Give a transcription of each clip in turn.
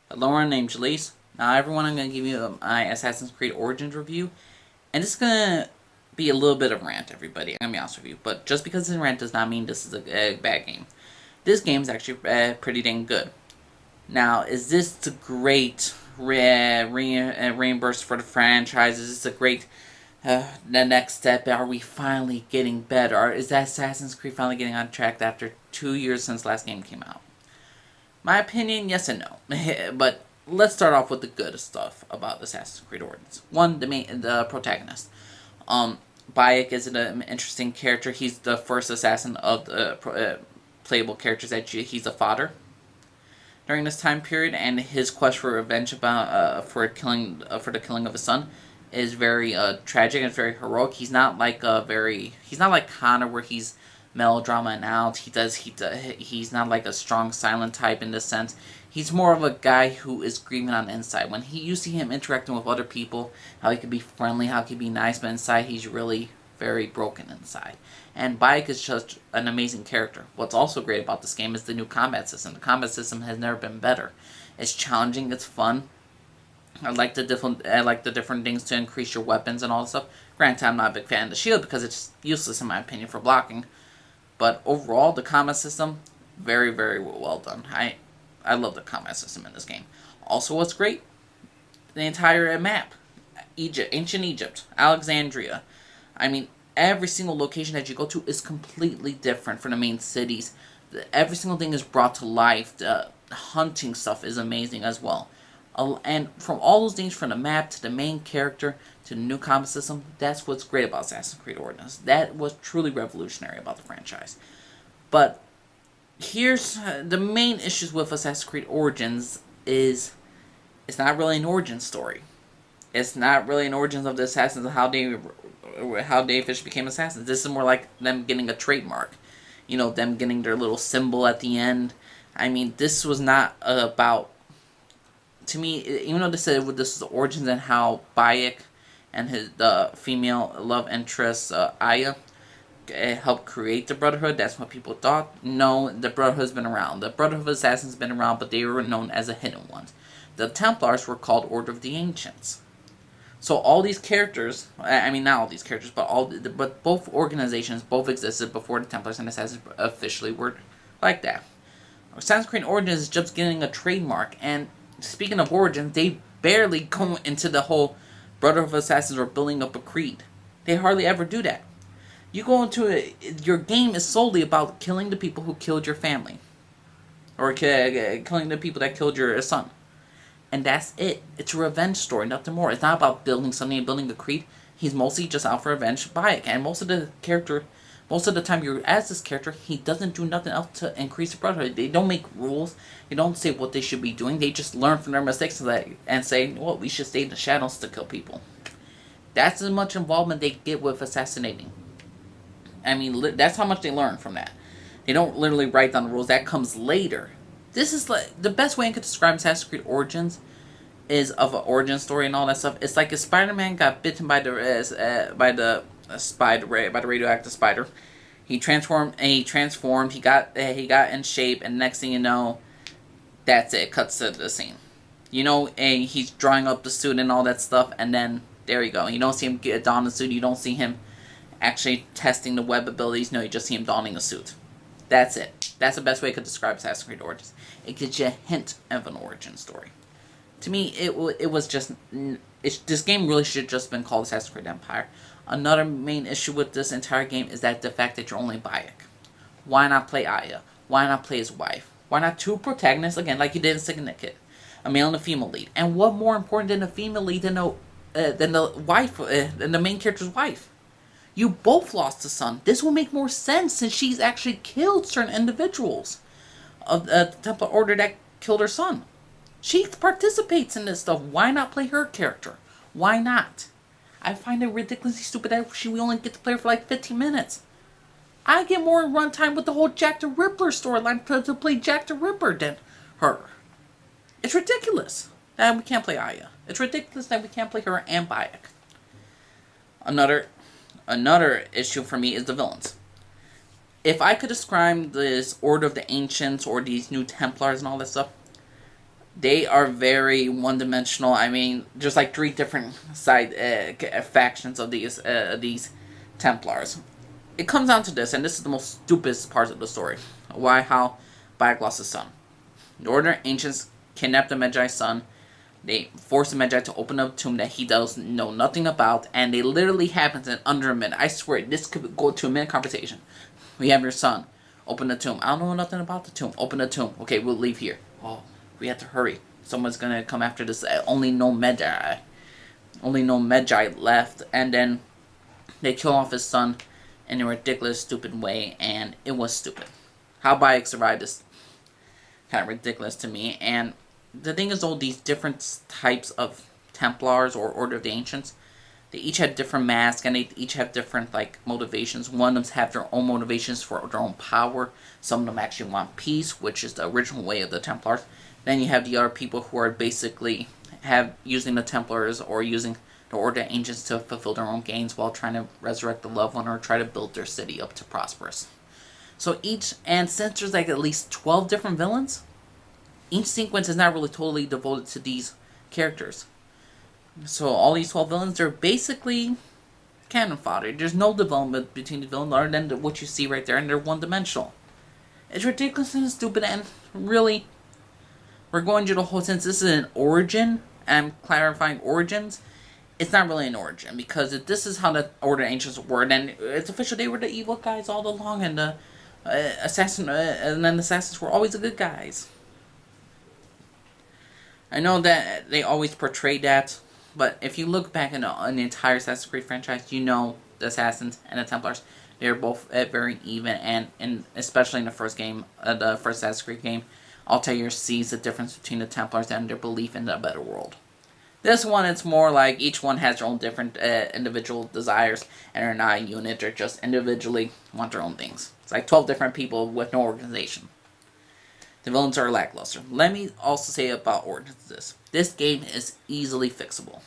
Hello, I'm named Jalise. Now, everyone, I'm going to give you my Assassin's Creed Origins review, and it's going to be a little bit of rant, everybody. I'm going to be honest with you, but just because it's a rant does not mean this is a bad game. This game is actually pretty dang good. Now, is this the great reimburse for the franchise? Is this a great the next step? Are we finally getting better? Or is that Assassin's Creed finally getting on track after 2 years since last game came out? My opinion, yes and no. But let's start off with the good stuff about Assassin's Creed Origins. One, the protagonist. Byuk is an interesting character. He's the first assassin of the playable characters that he's a fodder during this time period, and his quest for revenge for the killing of his son is very tragic and very heroic. He's not like Connor, where he's melodrama and out. He's not like a strong silent type in this sense. He's more of a guy who is grieving on the inside. When you see him interacting with other people, how he could be friendly, how he could be nice, but inside he's really very broken inside. And Byuk is just an amazing character. What's also great about this game is the new combat system. The combat system has never been better. It's challenging, it's fun. I like the different things to increase your weapons and all that stuff. Granted, I'm not a big fan of the shield because it's useless in my opinion for blocking. But overall, the combat system, very, very well done. I love the combat system in this game. Also, what's great? The entire map. Ancient Egypt, Alexandria. I mean, every single location that you go to is completely different from the main cities. Every single thing is brought to life. The hunting stuff is amazing as well. And from all those things, from the map to the main character to the new combat system, that's what's great about Assassin's Creed Origins. That was truly revolutionary about the franchise. But here's the main issues with Assassin's Creed Origins is it's not really an origin story. It's not really an origins of the assassins and how they officially became assassins. This is more like them getting a trademark. You know, them getting their little symbol at the end. I mean, this was not about... To me, even though this is the origins and how Byuk and the female love interest Aya helped create the Brotherhood, that's what people thought. No, the Brotherhood's been around. The Brotherhood of Assassins has been around, but they were known as the hidden ones. The Templars were called Order of the Ancients. So all these characters, I mean not all these characters, but both organizations both existed before the Templars and Assassins officially were like that. Assassin's Creed Origins is just getting a trademark, and speaking of origins, they barely go into the whole Brotherhood of Assassins or building up a creed. They hardly ever do that. You go into your game is solely about killing the people who killed your family. Or killing the people that killed your son. And that's it. It's a revenge story, nothing more. It's not about building something and building a creed. He's mostly just out for revenge Byuk. And most of the time you're as this character, he doesn't do nothing else to increase the Brotherhood. They don't make rules. They don't say what they should be doing. They just learn from their mistakes and say, well, we should stay in the shadows to kill people. That's as much involvement they get with assassinating. I mean, that's how much they learn from that. They don't literally write down the rules. That comes later. This is like the best way I could describe Assassin's Creed Origins is of an origin story and all that stuff. It's like if Spider-Man got bitten by the radioactive spider. He transformed. He got in shape, and next thing you know, that's it. Cuts to the scene. You know, he's drawing up the suit and all that stuff, and then there you go. You don't see him don the suit. You don't see him actually testing the web abilities. No, you just see him donning the suit. That's it. That's the best way I could describe Assassin's Creed Origins. It gives you a hint of an origin story. To me, it was just... this game really should have just been called Assassin's Creed Empire. Another main issue with this entire game is that the fact that you're only Byuk. Why not play Aya? Why not play his wife? Why not two protagonists, again, like you did in Syndicate? A male and a female lead. And what more important than a female lead than the main character's wife? You both lost a son. This will make more sense since she's actually killed certain individuals of the Templar Order that killed her son. She participates in this stuff. Why not play her character? Why not? I find it ridiculously stupid that we only get to play her for like 15 minutes. I get more runtime with the whole Jack the Ripper storyline to play Jack the Ripper than her. It's ridiculous that we can't play Aya. It's ridiculous that we can't play her and Byuk. Another issue for me is the villains. If I could describe this Order of the Ancients or these new Templars and all that stuff, They are very one-dimensional. I mean, just like three different side factions of these Templars. It comes down to this, and this is the most stupidest part of the story. Why, how Byuk lost his son. The Order Ancients kidnapped the Magi's son. They force the Magi to open up a tomb that he does know nothing about, and they literally happens in under a minute. I swear, this could go to a minute conversation. We have your son. Open the tomb. I don't know nothing about the tomb. Open the tomb. Okay, we'll leave here. Oh, we have to hurry. Someone's gonna come after this. Only no Magi. Only no Magi left. And then they kill off his son in a ridiculous, stupid way, and it was stupid. How Byuk survived is kind of ridiculous to me. And the thing is, all these different types of Templars or Order of the Ancients, they each have different masks, and they each have different like motivations. One of them have their own motivations for their own power. Some of them actually want peace, which is the original way of the Templars. Then you have the other people who are basically using the Templars or using the Order of Ancients to fulfill their own gains while trying to resurrect the loved one or try to build their city up to prosperous. So and since there's like at least 12 different villains, each sequence is not really totally devoted to these characters. So all these 12 villains, they're basically cannon fodder. There's no development between the villains other than what you see right there, and they're one-dimensional. It's ridiculous and stupid, and really, we're going to the whole, since this is an origin, and I'm clarifying origins, it's not really an origin, because if this is how the Order of Ancients were, then it's official they were the evil guys all along, and the and then the assassins were always the good guys. I know that they always portray that, but if you look back in the entire Assassin's Creed franchise, you know the Assassins and the Templars, they're both very even, and especially in the first game, the first Assassin's Creed game, Altair sees the difference between the Templars and their belief in a better world. This one, it's more like each one has their own different individual desires, and they're not a unit, they're just individually want their own things. It's like 12 different people with no organization. The villains are lackluster. Let me also say about Origins this game is easily fixable.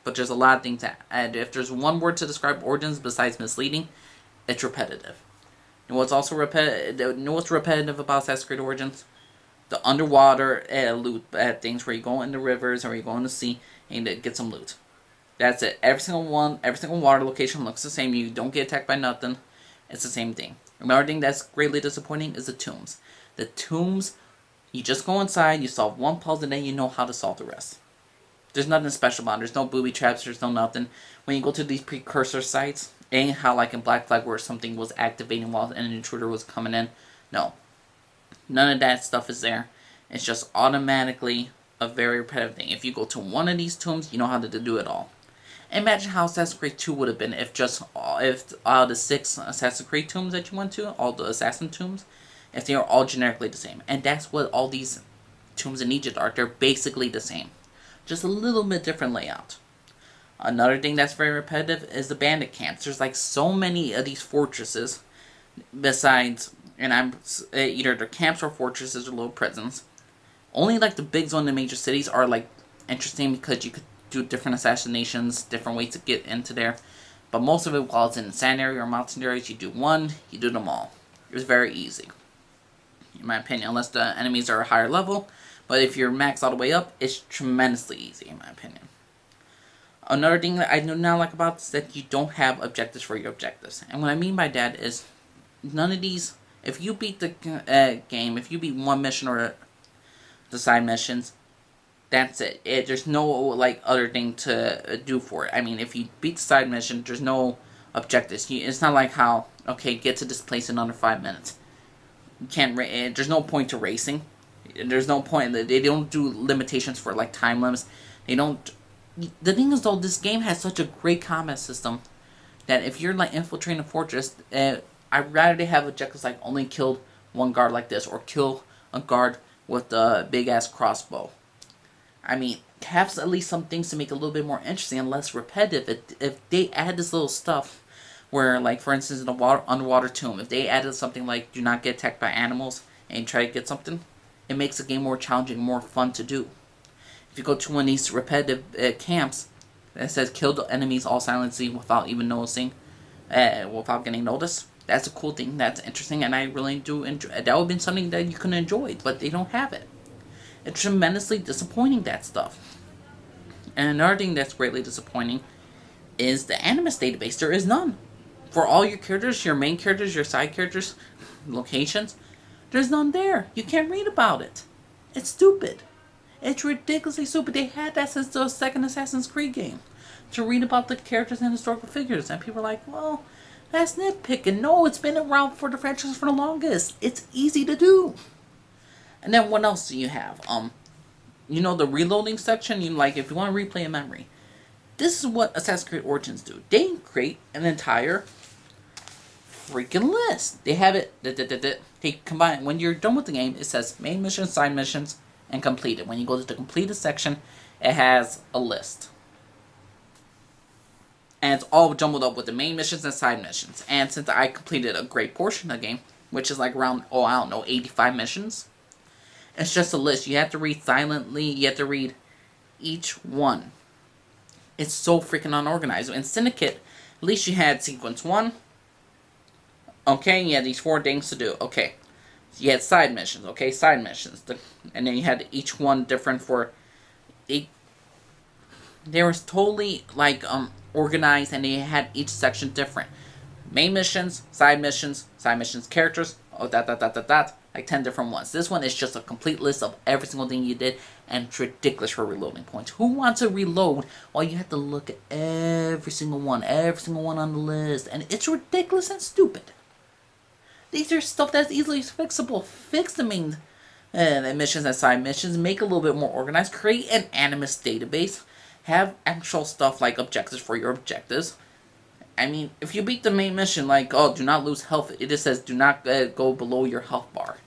But there's a lot of things to add. If there's one word to describe Origins besides misleading, it's repetitive. And what's also repetitive? What's repetitive about Assassin's Creed Origins? The underwater loot things where you go in the rivers or you go in the sea and you get some loot. That's it. Every single water location looks the same. You don't get attacked by nothing. It's the same thing. Another thing that's greatly disappointing is the tombs. The tombs, you just go inside, you solve one puzzle, and then you know how to solve the rest. There's nothing special about it. There's no booby traps, there's no nothing. When you go to these precursor sites, it ain't how like in Black Flag where something was activating while an intruder was coming in. No. None of that stuff is there. It's just automatically a very repetitive thing. If you go to one of these tombs, you know how to do it all. Imagine how Assassin's Creed 2 would have been if the 6 Assassin's Creed tombs that you went to, all the assassin tombs, if they are all generically the same. And that's what all these tombs in Egypt are. They're basically the same. Just a little bit different layout. Another thing that's very repetitive is the bandit camps. There's like so many of these fortresses besides, and either they're camps or fortresses or little prisons. Only like the big zone in the major cities are like interesting because you could do different assassinations, different ways to get into there. But most of it, while it's in sand area or mountain areas, you do one, you do them all. It was very easy, in my opinion, unless the enemies are a higher level. But if you're maxed all the way up, it's tremendously easy, in my opinion. Another thing that I do not like about this is that you don't have objectives for your objectives. And what I mean by that is, none of these, if you beat the game, if you beat one mission or the side missions, that's it. There's no like other thing to do for it. I mean, if you beat the side mission, there's no objectives. It's not like how, okay, get to this place in under 5 minutes. You can't. There's no point to racing. There's no point. They don't do limitations for like time limits. They don't. The thing is though, this game has such a great combat system that if you're like infiltrating a fortress, I'd rather they have objectives like only kill one guard like this or kill a guard with a big ass crossbow. I mean, have at least some things to make it a little bit more interesting and less repetitive. If they add this little stuff where, like, for instance, in a underwater tomb, if they added something like do not get attacked by animals and try to get something, it makes the game more challenging, more fun to do. If you go to one of these repetitive camps that says kill the enemies all silently without even noticing, without getting noticed, that's a cool thing, that's interesting, and I really do enjoy. That would have been something that you can enjoy, but they don't have it. It's tremendously disappointing, that stuff. And another thing that's greatly disappointing is the Animus Database. There is none. For all your characters, your main characters, your side characters, locations, there's none there. You can't read about it. It's stupid. It's ridiculously stupid. They had that since the second Assassin's Creed game, to read about the characters and historical figures. And people are like, well, that's nitpicking. No, it's been around for the franchise for the longest. It's easy to do. And then what else do you have? You know, the reloading section, if you want to replay a memory. This is what Assassin's Creed Origins do. They create an entire freaking list. They have it, they combine, when you're done with the game, it says main missions, side missions, and completed. When you go to the completed section, it has a list. And it's all jumbled up with the main missions and side missions. And since I completed a great portion of the game, which is like around, 85 missions, it's just a list. You have to read silently, you have to read each one. It's so freaking unorganized. In Syndicate, at least you had sequence 1. Okay, you had these 4 things to do. Okay. You had side missions. Okay, side missions. And then you had each one different for... They were totally, organized, and they had each section different. Main missions, side missions characters, like 10 different ones. This one is just a complete list of every single thing you did, and it's ridiculous for reloading points. Who wants to reload while you have to look at every single one on the list? And it's ridiculous and stupid. These are stuff that's easily fixable. Fix the main missions and side missions, make it a little bit more organized, create an Animus Database, have actual stuff like objectives for your objectives. I mean, if you beat the main mission, do not lose health, it just says do not go below your health bar.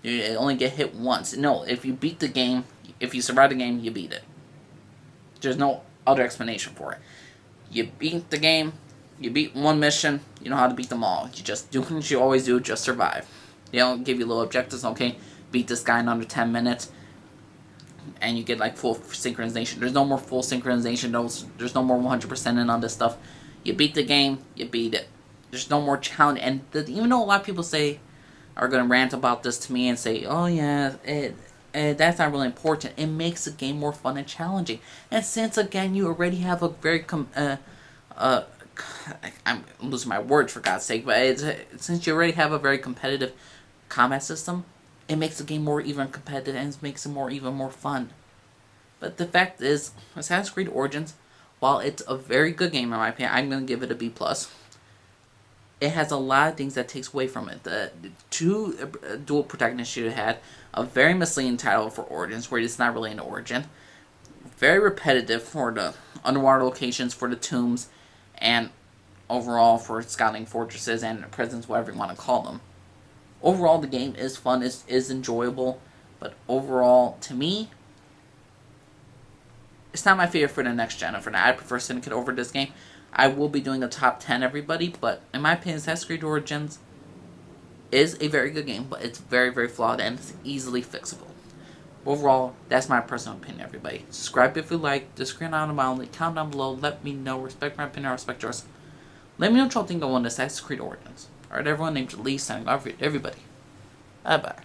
You only get hit once. No, if you beat the game, if you survive the game, you beat it. There's no other explanation for it. You beat the game, you beat one mission, you know how to beat them all. You just do what you always do, just survive. They don't give you little objectives, okay? Beat this guy in under 10 minutes, and you get full synchronization. There's no more full synchronization, there's no more 100% in on this stuff. You beat the game, you beat it. There's no more challenge, and even though a lot of people are going to rant about this to me and say, oh yeah, that's not really important, it makes the game more fun and challenging. And since, again, you already have a very I'm losing my words, for God's sake, but since you already have a very competitive combat system, it makes the game more even competitive, and it makes it even more fun. But the fact is, Assassin's Creed Origins, while it's a very good game in my opinion, I'm going to give it a B+. It has a lot of things that takes away from it. The 2 dual protagonists you had, a very misleading title for Origins, where it's not really an origin. Very repetitive for the underwater locations, for the tombs, and overall for scouting fortresses and prisons, whatever you want to call them. Overall, the game is fun, is enjoyable, but overall, to me, it's not my favorite for the next gen. For now, I prefer Syndicate over this game. I will be doing a top 10, everybody, but in my opinion, Assassin's Creed Origins is a very good game, but it's very, very flawed, and it's easily fixable. Overall, that's my personal opinion, everybody. Subscribe if you like, disagree on about, comment down below, let me know, respect my opinion, I respect yours. Let me know what y'all think on Assassin's Creed Origins. Alright, everyone, named Lee, signing off for everybody. Bye-bye.